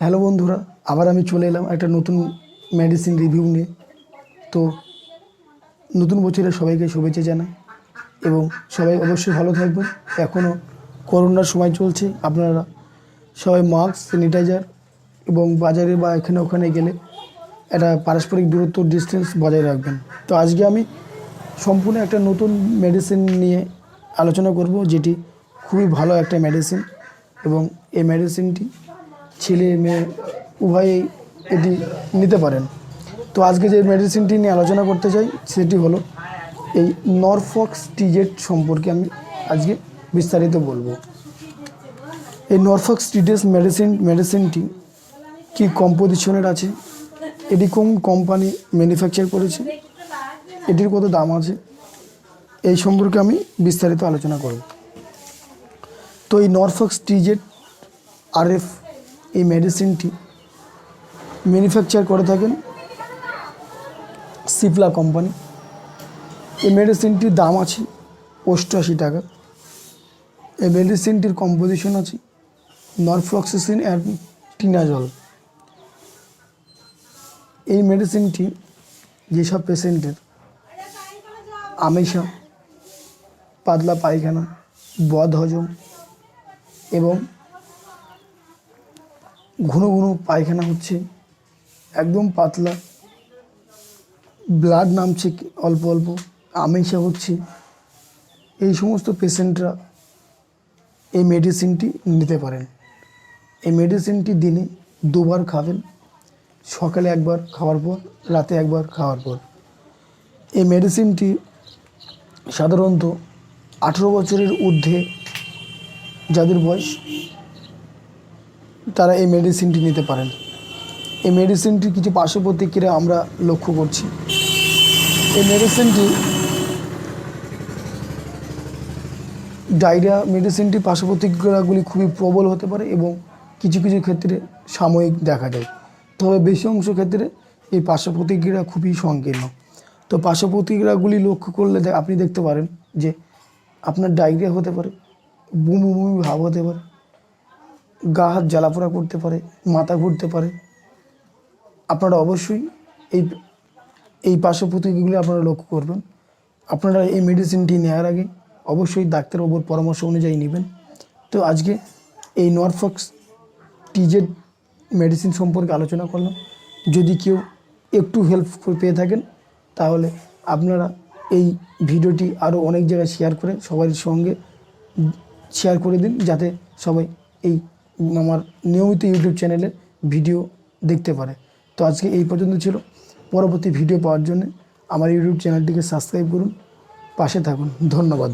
Hello বন্ধুরা, আবার আমি চলে এলাম একটা নতুন মেডিসিন রিভিউ নিয়ে। তো নতুন বছরে সবাইকে শুভেচ্ছা জানাই এবং সবাই অবশ্যই ভালো থাকবেন। এখনও করোনার সময় চলছে, আপনারা সবাই মাস্ক, স্যানিটাইজার এবং বাজারে বা এখানে ওখানে গেলে একটা পারস্পরিক দূরত্ব ডিস্টেন্স বজায় রাখবেন। তো আজকে আমি সম্পূর্ণ একটা নতুন মেডিসিন নিয়ে আলোচনা করব, যেটি খুবই ভালো একটা মেডিসিন এবং এই মেডিসিনটি ছেলে মেয়ে উভয়েই এটি নিতে পারেন। তো আজকে যে মেডিসিনটি নিয়ে আলোচনা করতে চাই সেটি হলো এই নরফক্স টিজেড সম্পর্কে আমি আজকে বিস্তারিত বলবো। এই নরফক্স টিজেড মেডিসিনটি কি কম্পোজিশনের আছে, এটি কোন কোম্পানি ম্যানুফ্যাকচার করেছে, এটির কত দাম আছে, এই সম্পর্কে আমি বিস্তারিত আলোচনা করব। তো এই নরফক্স টিজেড আরএফ এই মেডিসিনটি ম্যানুফ্যাকচার করে থাকেন সিপলা কোম্পানি। এই মেডিসিনটির দাম আছে 88 টাকা। এই মেডিসিনটির কম্পোজিশন আছে নরফ্লক্সাসিন অ্যান্ড টিনাজল। এই মেডিসিনটি যেসব পেশেন্টের আমেশা, পাতলা পায়খানা, বদহজম এবং ঘন ঘন পায়খানা হচ্ছে, একদম পাতলা, ব্লাড নামছে অল্প অল্প, আমেশা হচ্ছে, এই সমস্ত পেশেন্টরা এই মেডিসিনটি নিতে পারেন। এই মেডিসিনটি দিনে 2 বার খাবেন, সকালে একবার খাওয়ার পর, রাতে একবার খাওয়ার পর। এই মেডিসিনটি সাধারণত 18 বছরের ঊর্ধ্বে যাদের বয়স তারা এই মেডিসিনটি নিতে পারেন। এই মেডিসিনটির কিছু পার্শ্ব প্রতিক্রিয়া আমরা লক্ষ্য করছি। এই মেডিসিনটি ডায়রিয়া মেডিসিনটির পার্শ্ব প্রতিক্রিয়াগুলি খুবই প্রবল হতে পারে এবং কিছু কিছু ক্ষেত্রে সাময়িক দেখা যায়, তবে বেশি অংশ ক্ষেত্রে এই পার্শ্ব প্রতিক্রিয়া খুবই সংকীর্ণ। তো পার্শ্ব প্রতিক্রিয়াগুলি লক্ষ্য করলে আপনি দেখতে পারেন যে আপনার ডায়রিয়া হতে পারে, বমি বমি ভাব হতে পারে, গা হাত জ্বালাপোড়া করতে পারে, মাথা ঘুরতে পারে। আপনারা অবশ্যই এই পার্শ্ব প্রতিক্রিয়াগুলি আপনারা লক্ষ্য করবেন। আপনারা এই মেডিসিনটি নেওয়ার আগে অবশ্যই ডাক্তারের ওপর পরামর্শ অনুযায়ী নেবেন। তো আজকে এই নরফক্স টিজেড মেডিসিন সম্পর্কে আলোচনা করলাম। যদি কেউ একটু হেল্প পেয়ে থাকেন তাহলে আপনারা এই ভিডিওটি আরও অনেক জায়গায় শেয়ার করে সবার সঙ্গে শেয়ার করে দিন, যাতে সবাই এই আমার নিয়মিত ইউটিউব চ্যানেলে ভিডিও দেখতে পারে। তো আজকে এই পর্যন্ত ছিল। পরবর্তী ভিডিও পাওয়ার জন্য আমার ইউটিউব চ্যানেলটিকে সাবস্ক্রাইব করুন, পাশে থাকুন। ধন্যবাদ।